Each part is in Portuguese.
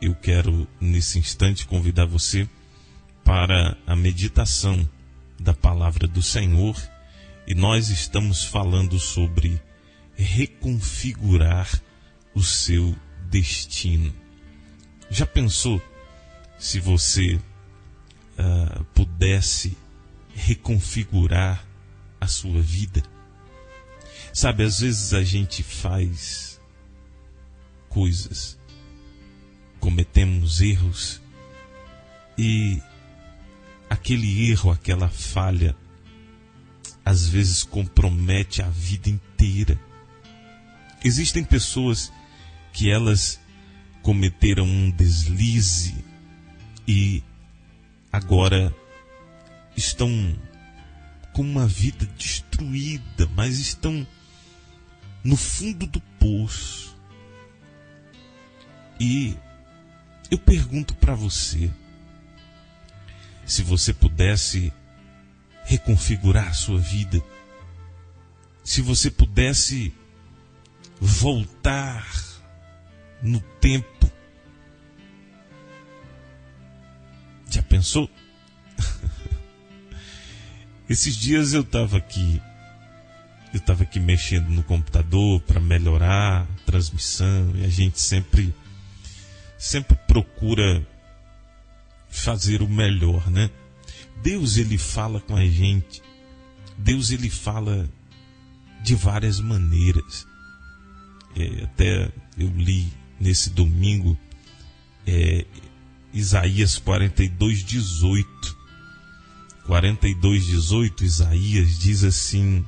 eu quero, nesse instante, convidar você para a meditação da palavra do Senhor. E nós estamos falando sobre reconfigurar o seu destino. Já pensou se você pudesse reconfigurar a sua vida? Sabe, às vezes a gente faz coisas, cometemos erros, e aquele erro, aquela falha, às vezes compromete a vida inteira. Existem pessoas que elas cometeram um deslize e agora estão com uma vida destruída, mas estão no fundo do poço. E eu pergunto para você, se você pudesse reconfigurar a sua vida, se você pudesse voltar no tempo, já pensou? Esses dias eu estava aqui mexendo no computador para melhorar a transmissão, e a gente sempre procura fazer o melhor, né? Deus, ele fala com a gente. Deus, ele fala de várias maneiras. Até eu li nesse domingo Isaías 42:18. 42:18, Isaías diz assim: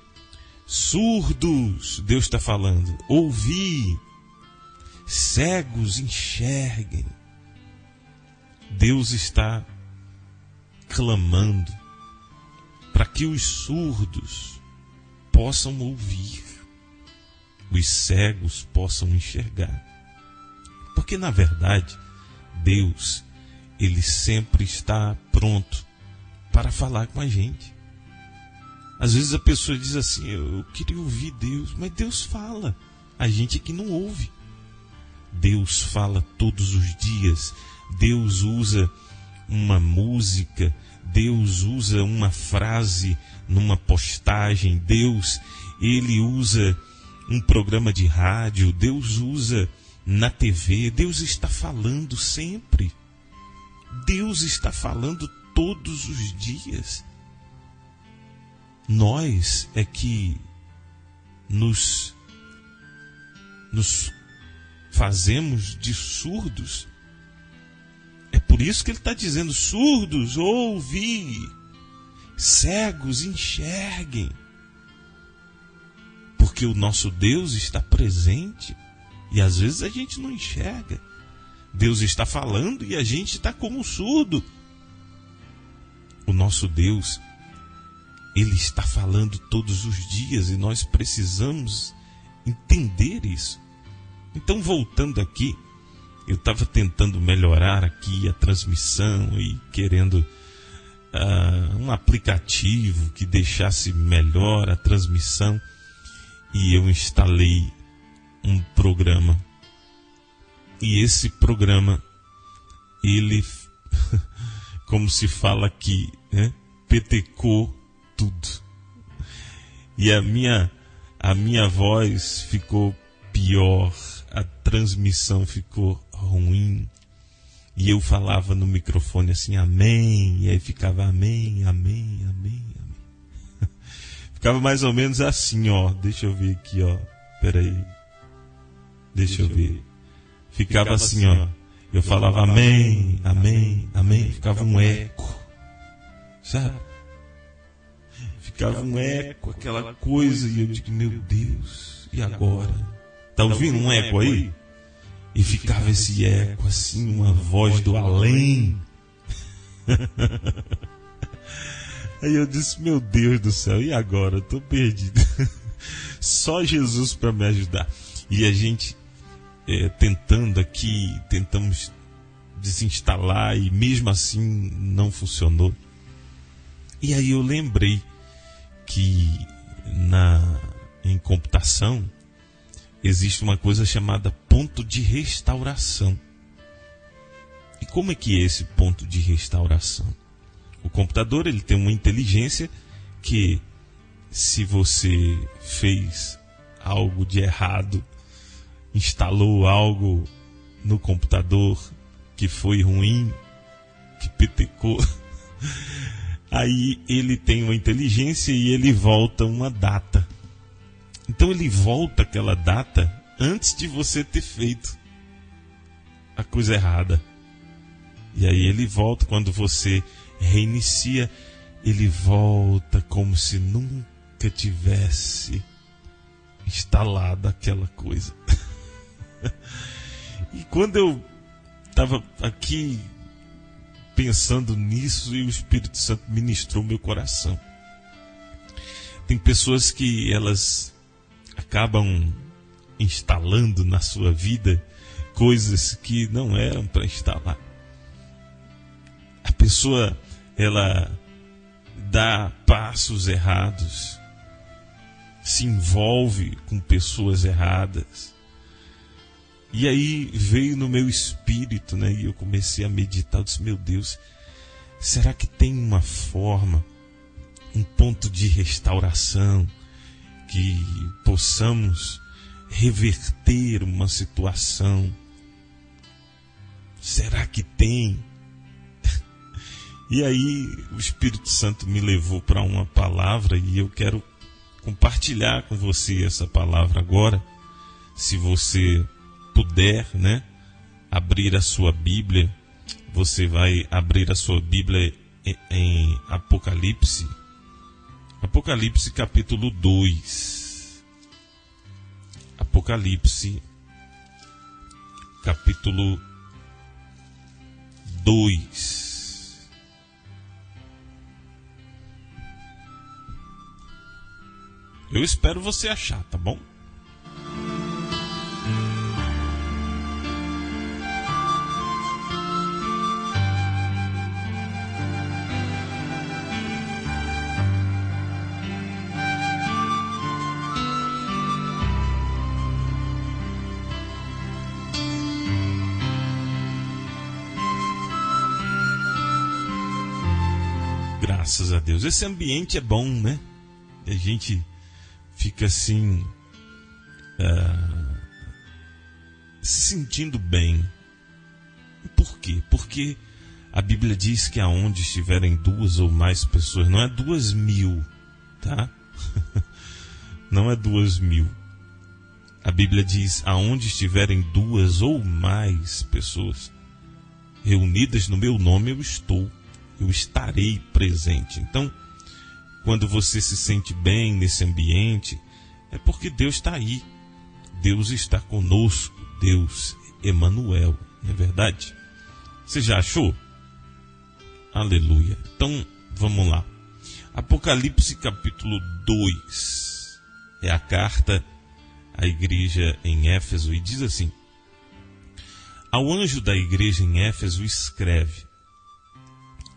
surdos, Deus está falando, ouvi, cegos enxerguem. Deus está clamando para que os surdos possam ouvir, os cegos possam enxergar. Porque, na verdade, Deus, ele sempre está pronto para falar com a gente. Às vezes a pessoa diz assim: eu queria ouvir Deus, mas Deus fala, a gente é que não ouve. Deus fala todos os dias. Deus usa uma música, Deus usa uma frase numa postagem, Deus, ele usa um programa de rádio, Deus usa na TV, Deus está falando sempre. Deus está falando todos os dias. Nós é que nos fazemos de surdos. É por isso que ele está dizendo: surdos, ouvi, cegos, enxerguem. Porque o nosso Deus está presente e às vezes a gente não enxerga. Deus está falando e a gente está como surdo. O nosso Deus, ele está falando todos os dias e nós precisamos entender isso. Então, voltando aqui, eu estava tentando melhorar aqui a transmissão e querendo um aplicativo que deixasse melhor a transmissão, e eu instalei um programa. E esse programa, ele, como se fala aqui, né, petecou tudo. E a minha voz ficou pior, a transmissão ficou ruim, e eu falava no microfone assim: amém, e aí ficava amém, amém, amém, amém. Ficava mais ou menos assim, ó. Deixa eu ver aqui, ó. Peraí. Deixa eu ver. Ficava assim, ó. Eu falava amém, amém, amém. Ficava um eco, sabe? Ficava um eco, aquela coisa, e eu digo: meu Deus, e agora? Tá ouvindo um eco aí? E ficava esse eco assim, uma voz do além. Aí eu disse: meu Deus do céu, e agora? Eu tô perdido. Só Jesus para me ajudar. E a gente tentamos desinstalar, e mesmo assim não funcionou. E aí eu lembrei que em computação existe uma coisa chamada ponto de restauração. E como é que é esse ponto de restauração? O computador, ele tem uma inteligência que, se você fez algo de errado, instalou algo no computador que foi ruim, que petecou, aí ele tem uma inteligência e ele volta uma data. Então ele volta aquela data antes de você ter feito a coisa errada. E aí ele volta, quando você reinicia, ele volta como se nunca tivesse instalado aquela coisa. E quando eu estava aqui pensando nisso, e o Espírito Santo ministrou meu coração. Tem pessoas que elas acabam instalando na sua vida coisas que não eram para instalar. A pessoa, ela dá passos errados, se envolve com pessoas erradas. E aí veio no meu espírito, né? E eu comecei a meditar, eu disse, meu Deus, será que tem uma forma, um ponto de restauração, que possamos reverter uma situação? Será que tem? E aí o Espírito Santo me levou para uma palavra e eu quero compartilhar com você essa palavra agora. Se você puder, né, abrir a sua Bíblia, você vai abrir a sua Bíblia em Apocalipse. Apocalipse capítulo 2. Apocalipse capítulo 2. Eu espero você achar, tá bom? Graças a Deus. Esse ambiente é bom, né? A gente fica assim, se sentindo bem. Por quê? Porque a Bíblia diz que aonde estiverem 2 ou mais pessoas, não é 2.000, tá? Não é 2.000. A Bíblia diz, aonde estiverem 2 ou mais pessoas reunidas no meu nome, eu estarei presente. Então, quando você se sente bem nesse ambiente, é porque Deus está aí. Deus está conosco. Deus, Emanuel, não é verdade? Você já achou? Aleluia. Então, vamos lá. Apocalipse capítulo 2. É a carta à igreja em Éfeso. E diz assim: ao anjo da igreja em Éfeso escreve: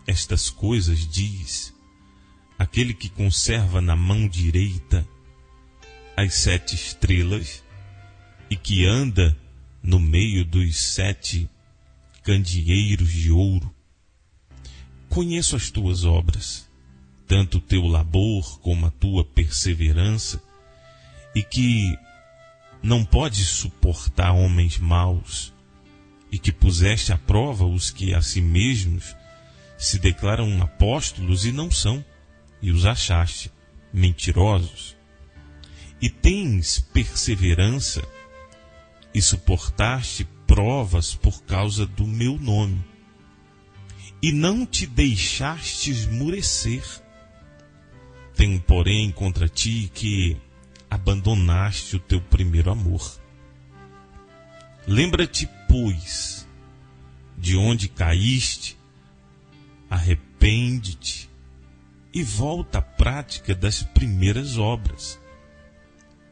estas coisas diz aquele que conserva na mão direita as 7 estrelas e que anda no meio dos 7 candeeiros de ouro. Conheço as tuas obras, tanto o teu labor como a tua perseverança, e que não podes suportar homens maus, e que puseste à prova os que a si mesmos se declaram apóstolos e não são, e os achaste mentirosos. E tens perseverança e suportaste provas por causa do meu nome, e não te deixaste esmurecer. Tenho, porém, contra ti que abandonaste o teu primeiro amor. Lembra-te, pois, de onde caíste, arrepende-te e volta à prática das primeiras obras.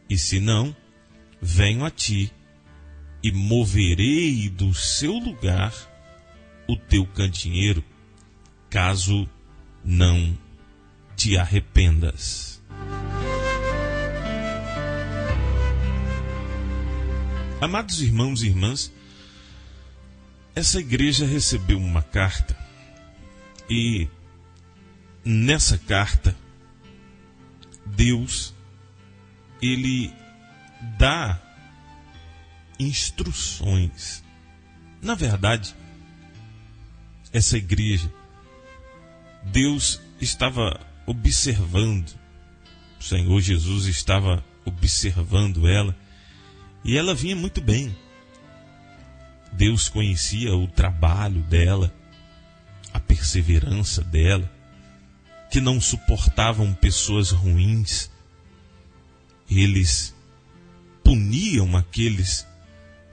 E se não, venho a ti e moverei do seu lugar o teu candeeiro, caso não te arrependas. Amados irmãos e irmãs, essa igreja recebeu uma carta e nessa carta Deus, ele dá instruções. Na verdade, essa igreja, Deus estava observando, o Senhor Jesus estava observando ela, e ela vinha muito bem. Deus conhecia o trabalho dela, a perseverança dela, que não suportavam pessoas ruins. Eles puniam aqueles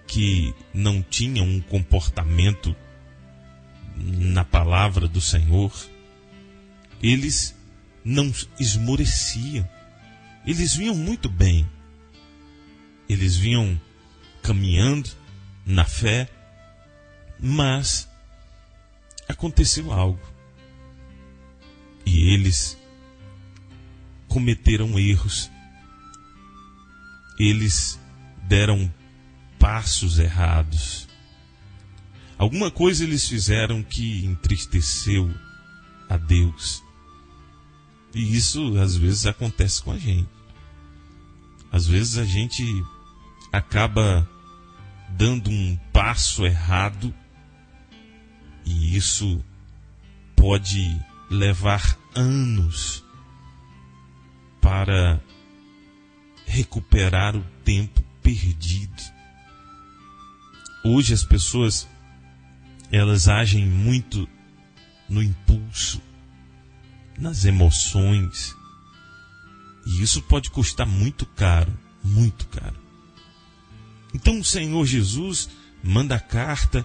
que não tinham um comportamento na palavra do Senhor. Eles não esmoreciam. Eles vinham muito bem. Eles vinham caminhando na fé, mas aconteceu algo. E eles cometeram erros. Eles deram passos errados. Alguma coisa eles fizeram que entristeceu a Deus. E isso às vezes acontece com a gente. Às vezes a gente acaba dando um passo errado e isso pode levar anos para recuperar o tempo perdido. Hoje as pessoas, elas agem muito no impulso, nas emoções, e isso pode custar muito caro, muito caro. Então o Senhor Jesus manda a carta,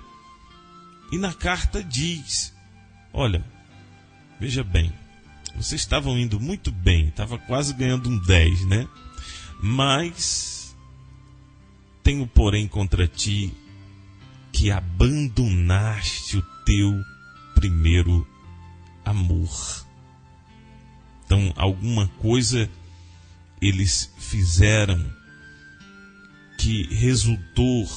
e na carta diz: olha, veja bem, vocês estavam indo muito bem, estava quase ganhando um 10, né? Mas tenho porém contra ti que abandonaste o teu primeiro amor. Então, alguma coisa eles fizeram que resultou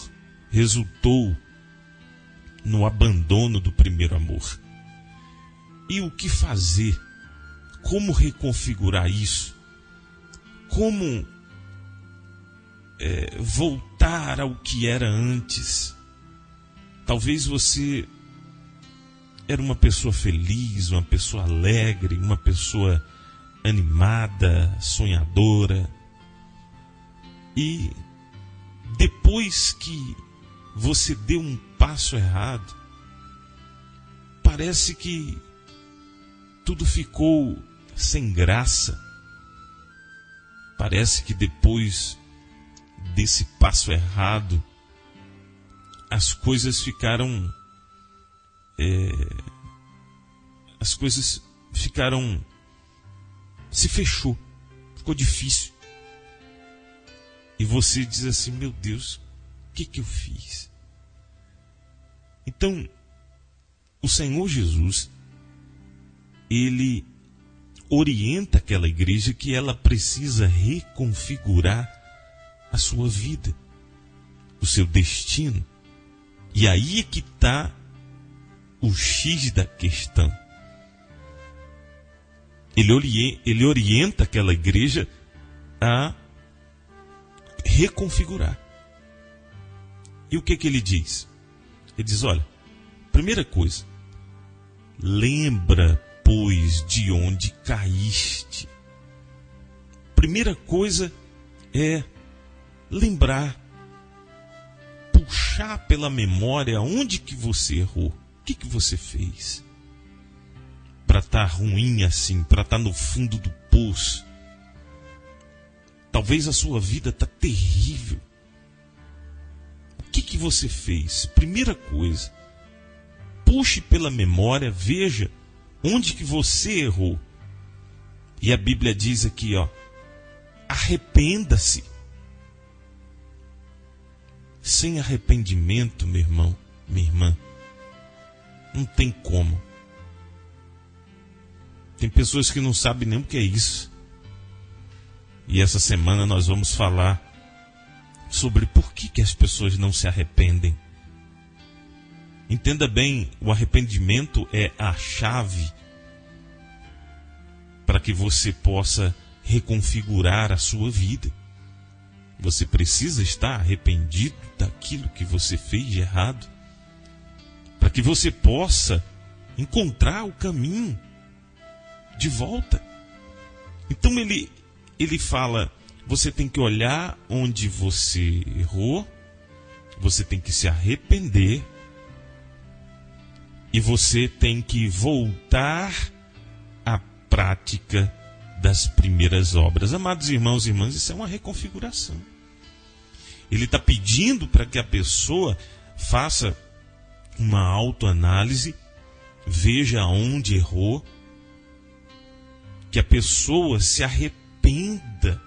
no abandono do primeiro amor. E o que fazer? Como reconfigurar isso? Como voltar ao que era antes? Talvez você era uma pessoa feliz, uma pessoa alegre, uma pessoa animada, sonhadora. E depois que você deu um passo errado, parece que tudo ficou sem graça. Parece que depois desse passo errado, as coisas ficaram se fechou, ficou difícil. E você diz assim: meu Deus, o que eu fiz? Então, o Senhor Jesus, ele orienta aquela igreja que ela precisa reconfigurar a sua vida, o seu destino. E aí é que está o X da questão. Ele orienta aquela igreja a reconfigurar. E o que ele diz? Ele diz: olha, primeira coisa, lembra, pois, de onde caíste. Primeira coisa é lembrar, puxar pela memória onde que você errou, o que você fez para estar ruim assim, para estar no fundo do poço. Talvez a sua vida está terrível. O que você fez? Primeira coisa, puxe pela memória, veja onde que você errou. E a Bíblia diz aqui, arrependa-se. Sem arrependimento, meu irmão, minha irmã, não tem como. Tem pessoas que não sabem nem o que é isso. E essa semana nós vamos falar sobre por que as pessoas não se arrependem. Entenda bem, o arrependimento é a chave para que você possa reconfigurar a sua vida. Você precisa estar arrependido daquilo que você fez de errado, para que você possa encontrar o caminho de volta. Então ele fala, você tem que olhar onde você errou, você tem que se arrepender e você tem que voltar à prática das primeiras obras. Amados irmãos e irmãs, isso é uma reconfiguração. Ele está pedindo para que a pessoa faça uma autoanálise, veja onde errou, que a pessoa se arrependa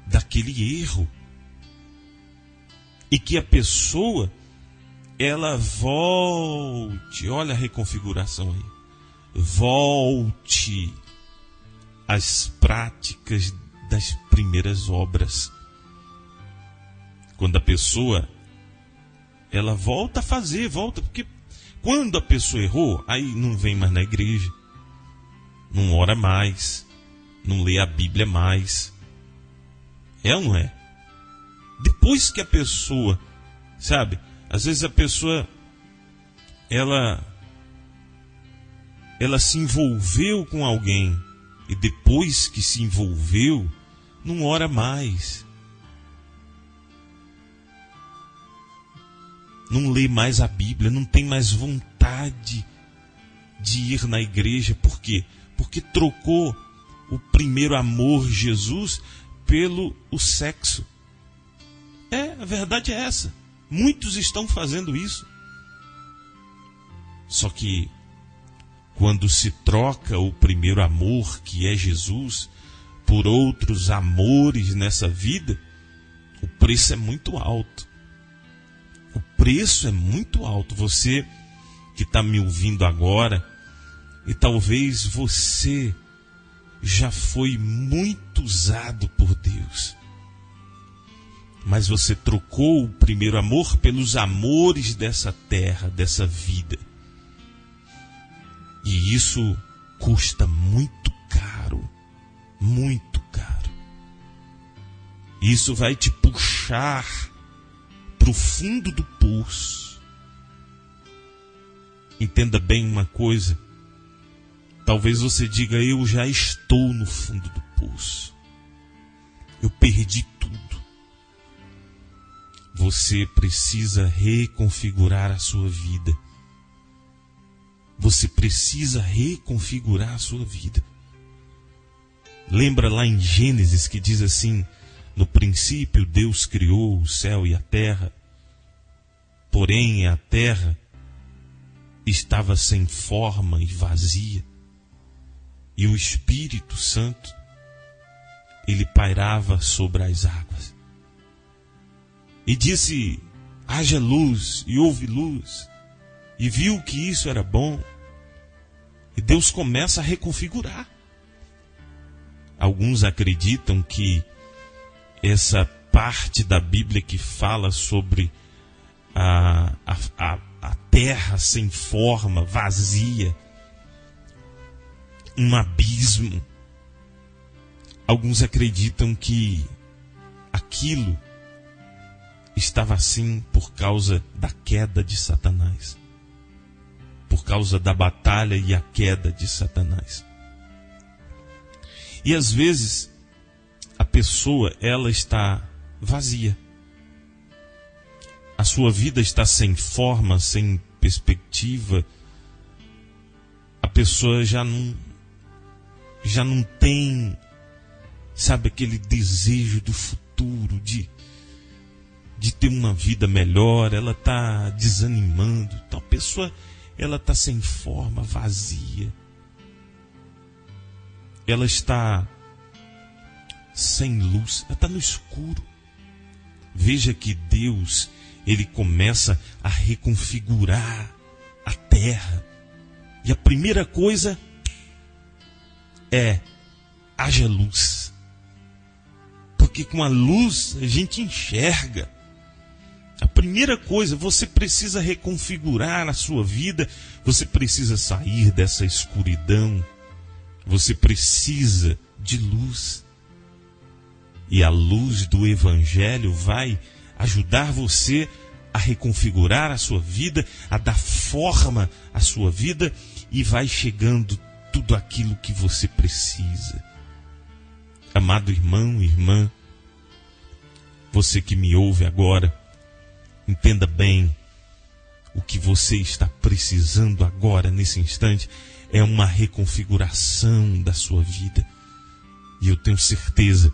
daquele erro e que a pessoa ela volte, olha a reconfiguração aí, volte às práticas das primeiras obras. Quando a pessoa ela volta a fazer, porque quando a pessoa errou, aí não vem mais na igreja, não ora mais, não lê a Bíblia mais. É ou não é? Depois que a pessoa, sabe, às vezes a pessoa ela se envolveu com alguém e depois que se envolveu, não ora mais. Não lê mais a Bíblia, não tem mais vontade de ir na igreja. Por quê? Porque trocou o primeiro amor, Jesus, pelo o sexo. A verdade é essa. Muitos estão fazendo isso. Só que quando se troca o primeiro amor, que é Jesus, por outros amores nessa vida, o preço é muito alto. O preço é muito alto. Você que está me ouvindo agora, e talvez você já foi muito usado por Deus, mas você trocou o primeiro amor pelos amores dessa terra, dessa vida. E isso custa muito caro, muito caro. Isso vai te puxar para o fundo do poço. Entenda bem uma coisa. Talvez você diga, eu já estou no fundo do poço. Eu perdi tudo. Você precisa reconfigurar a sua vida. Você precisa reconfigurar a sua vida. Lembra lá em Gênesis que diz assim, no princípio Deus criou o céu e a terra, porém a terra estava sem forma e vazia, e o Espírito Santo, ele pairava sobre as águas. E disse, haja luz, e houve luz, e viu que isso era bom. E Deus começa a reconfigurar. Alguns acreditam que essa parte da Bíblia que fala sobre a terra sem forma, vazia, um abismo. Alguns acreditam que aquilo estava assim por causa da queda de Satanás, por causa da batalha e a queda de Satanás. E às vezes a pessoa ela está vazia, a sua vida está sem forma, sem perspectiva. A pessoa já não tem, sabe, aquele desejo do futuro, de ter uma vida melhor. Ela está desanimando. Então a pessoa ela está sem forma, vazia. Ela está sem luz, ela está no escuro. Veja que Deus, ele começa a reconfigurar a terra. E a primeira coisa é, haja luz. Porque com a luz a gente enxerga. primeira coisa, você precisa reconfigurar a sua vida, você precisa sair dessa escuridão, você precisa de luz. E a luz do Evangelho vai ajudar você a reconfigurar a sua vida, a dar forma à sua vida, e vai chegando tudo aquilo que você precisa. Amado irmão, irmã, você que me ouve agora, entenda bem, o que você está precisando agora, nesse instante, é uma reconfiguração da sua vida. E eu tenho certeza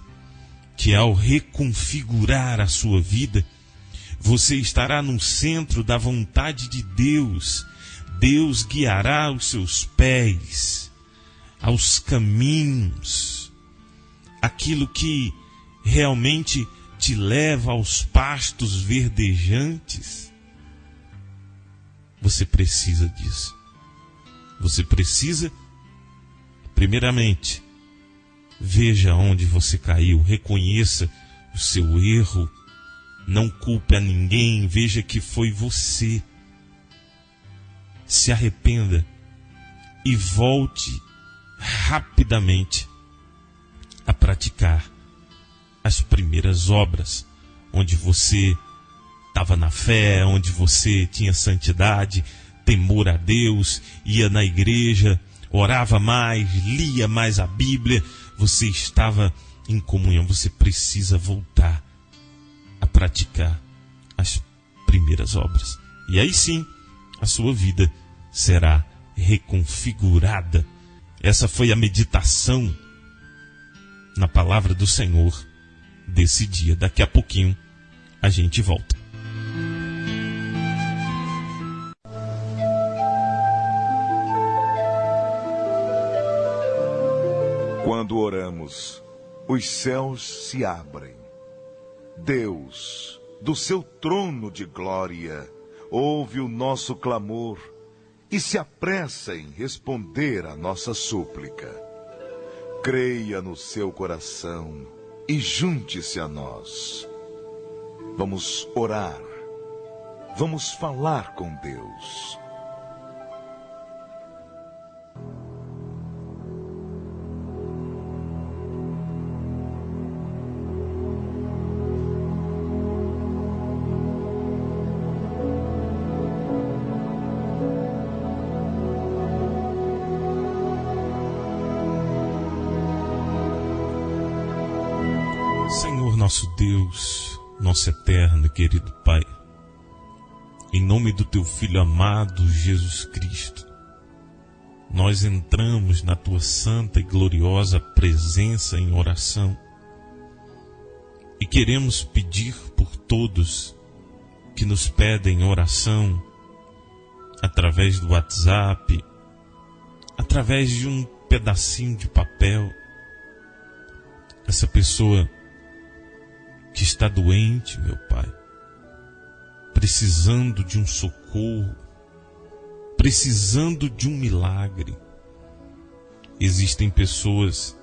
que ao reconfigurar a sua vida, você estará no centro da vontade de Deus. Deus guiará os seus pés aos caminhos, aquilo que realmente te leva aos pastos verdejantes. Você precisa disso. Você precisa, primeiramente, veja onde você caiu, reconheça o seu erro, não culpe a ninguém, veja que foi você. Se arrependa e volte rapidamente a praticar as primeiras obras, onde você estava na fé, onde você tinha santidade, temor a Deus, ia na igreja, orava mais, lia mais a Bíblia, você estava em comunhão. Você precisa voltar a praticar as primeiras obras. E aí sim, a sua vida será reconfigurada. Essa foi a meditação na palavra do Senhor desse dia. Daqui a pouquinho a gente volta. Quando oramos, os céus se abrem. Deus, do seu trono de glória, ouve o nosso clamor e se apressa em responder à nossa súplica. Creia no seu coração e junte-se a nós. Vamos orar. Vamos falar com Deus. Senhor nosso Deus, nosso eterno e querido Pai, em nome do Teu Filho amado Jesus Cristo, nós entramos na Tua santa e gloriosa presença em oração e queremos pedir por todos que nos pedem oração através do WhatsApp, através de um pedacinho de papel. Essa pessoa que está doente, meu Pai, precisando de um socorro, precisando de um milagre. Existem pessoas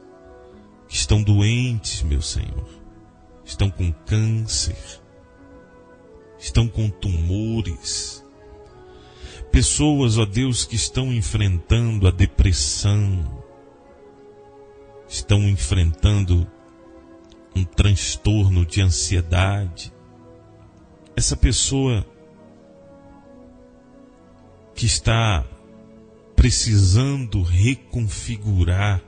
que estão doentes, meu Senhor, estão com câncer, estão com tumores. Pessoas, ó Deus, que estão enfrentando a depressão, estão enfrentando um transtorno de ansiedade. Essa pessoa que está precisando reconfigurar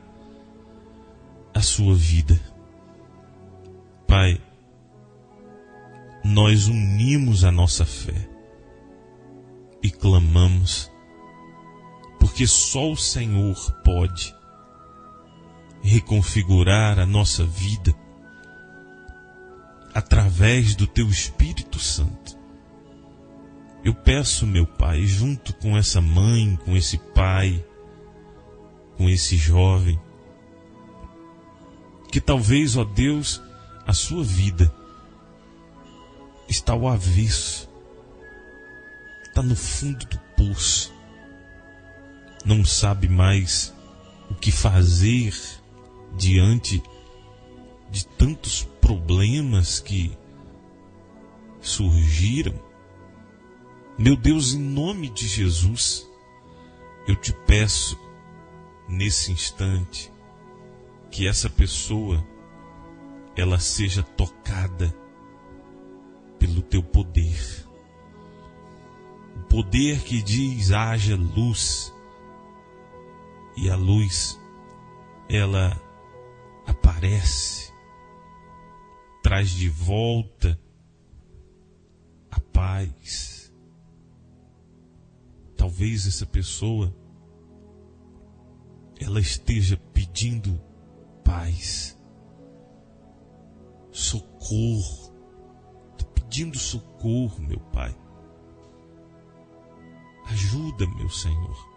a sua vida. Pai, nós unimos a nossa fé e clamamos, porque só o Senhor pode reconfigurar a nossa vida através do Teu Espírito Santo. Eu peço, meu Pai, junto com essa mãe, com esse pai, com esse jovem, que talvez, ó Deus, a sua vida está ao avesso, está no fundo do poço, não sabe mais o que fazer diante de tantos problemas que surgiram. Meu Deus, em nome de Jesus, eu te peço nesse instante que essa pessoa ela seja tocada pelo teu poder. O poder que diz haja luz, e a luz ela aparece, traz de volta a paz. Talvez essa pessoa ela esteja pedindo paz, socorro, pedindo socorro, meu Pai. Ajuda, meu Senhor.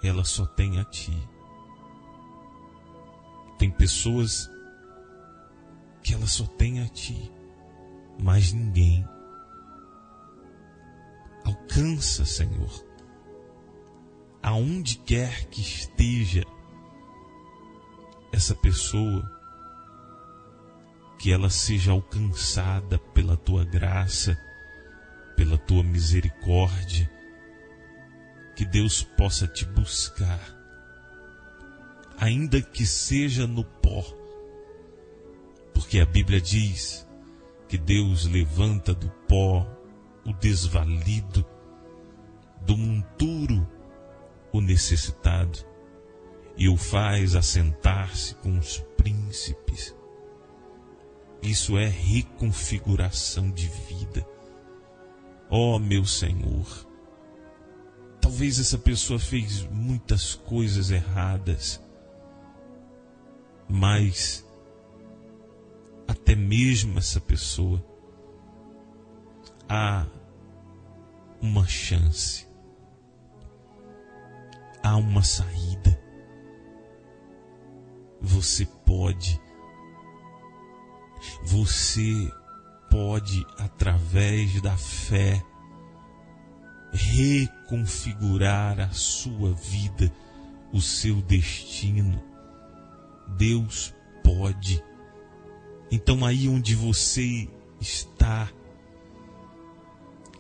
Ela só tem a Ti. Tem pessoas que ela só tem a Ti, mais ninguém. Alcança, Senhor, aonde quer que esteja essa pessoa, que ela seja alcançada pela Tua graça, pela Tua misericórdia, que Deus possa Te buscar, ainda que seja no pó, porque a Bíblia diz que Deus levanta do pó o desvalido, do monturo o necessitado, e o faz assentar-se com os príncipes. Isso é reconfiguração de vida. Ó, meu Senhor, talvez essa pessoa fez muitas coisas erradas, mas até mesmo essa pessoa há uma chance, há uma saída. Você pode, através da fé, reconfigurar a sua vida, o seu destino. Deus pode. Então, aí onde você está,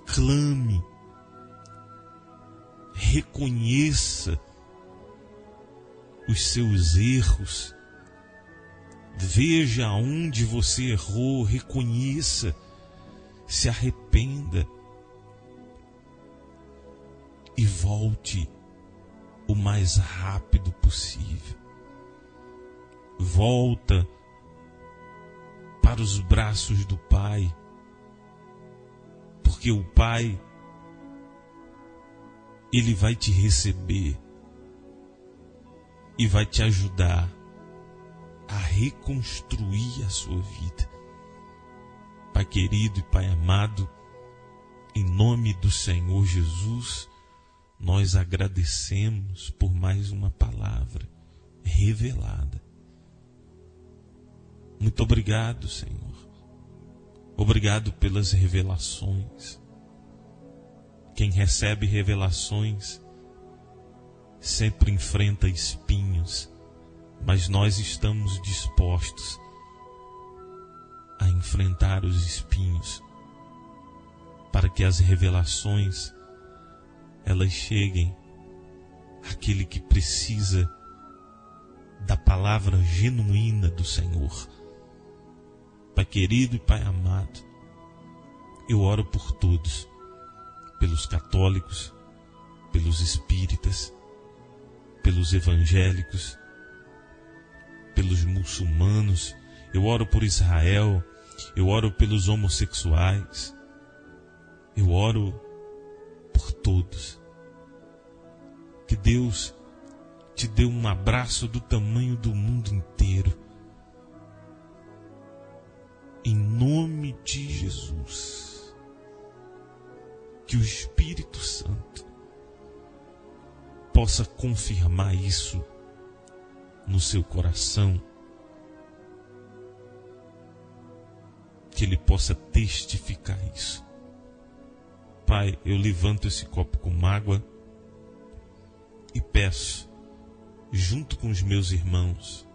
clame, reconheça os seus erros, veja onde você errou, reconheça, se arrependa e volte o mais rápido possível. Volta para os braços do Pai, porque o Pai, Ele vai te receber e vai te ajudar a reconstruir a sua vida. Pai querido e Pai amado, em nome do Senhor Jesus, nós agradecemos por mais uma palavra revelada. Muito obrigado, Senhor. Obrigado pelas revelações. Quem recebe revelações sempre enfrenta espinhos, mas nós estamos dispostos a enfrentar os espinhos para que as revelações elas cheguem àquele que precisa da palavra genuína do Senhor. Pai querido e Pai amado, eu oro por todos, pelos católicos, pelos espíritas, pelos evangélicos, pelos muçulmanos, eu oro por Israel, eu oro pelos homossexuais, eu oro por todos. Que Deus te dê um abraço do tamanho do mundo inteiro. Em nome de Jesus, que o Espírito Santo possa confirmar isso no seu coração, que ele possa testificar isso. Pai, eu levanto esse copo com água e peço, junto com os meus irmãos,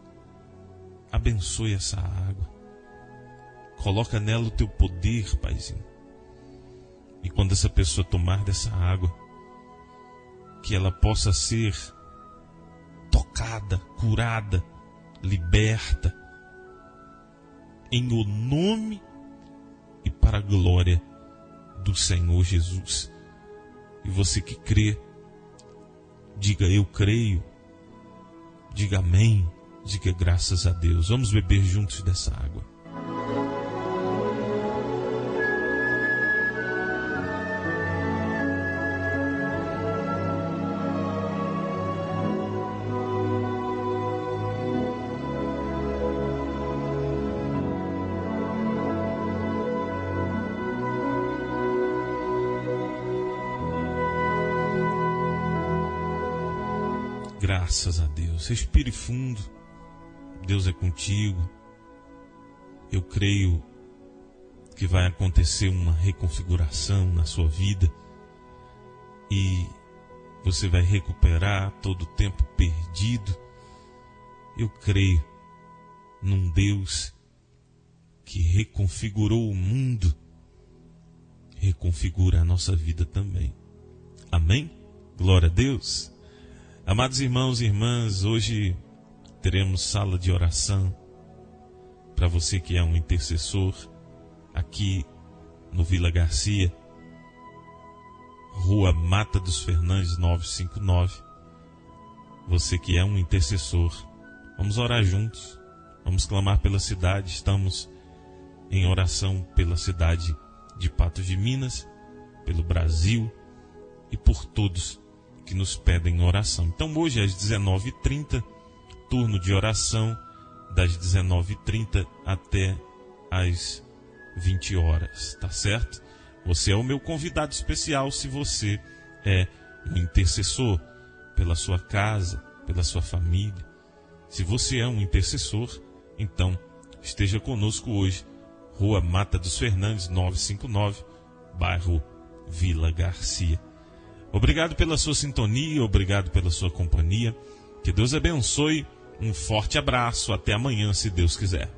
abençoe essa água. Coloca nela o teu poder, Paizinho. E quando essa pessoa tomar dessa água, que ela possa ser tocada, curada, liberta, em o nome e para a glória do Senhor Jesus. E você que crê, diga eu creio, diga amém, diga graças a Deus. Vamos beber juntos dessa água. Graças a Deus. Respire fundo. Deus é contigo. Eu creio que vai acontecer uma reconfiguração na sua vida e você vai recuperar todo o tempo perdido. Eu creio num Deus que reconfigurou o mundo, reconfigura a nossa vida também. Amém? Glória a Deus. Amados irmãos e irmãs, hoje teremos sala de oração para você que é um intercessor aqui no Vila Garcia, Rua Mata dos Fernandes 959. Você que é um intercessor, vamos orar juntos, vamos clamar pela cidade. Estamos em oração pela cidade de Patos de Minas, pelo Brasil e por todos que nos pedem oração. Então hoje às 19h30, turno de oração das 19h30 até às 20 horas, tá certo? Você é o meu convidado especial se você é um intercessor pela sua casa, pela sua família. Se você é um intercessor, então esteja conosco hoje, Rua Mata dos Fernandes 959, bairro Vila Garcia. Obrigado pela sua sintonia, obrigado pela sua companhia. Que Deus abençoe. Um forte abraço. Até amanhã, se Deus quiser.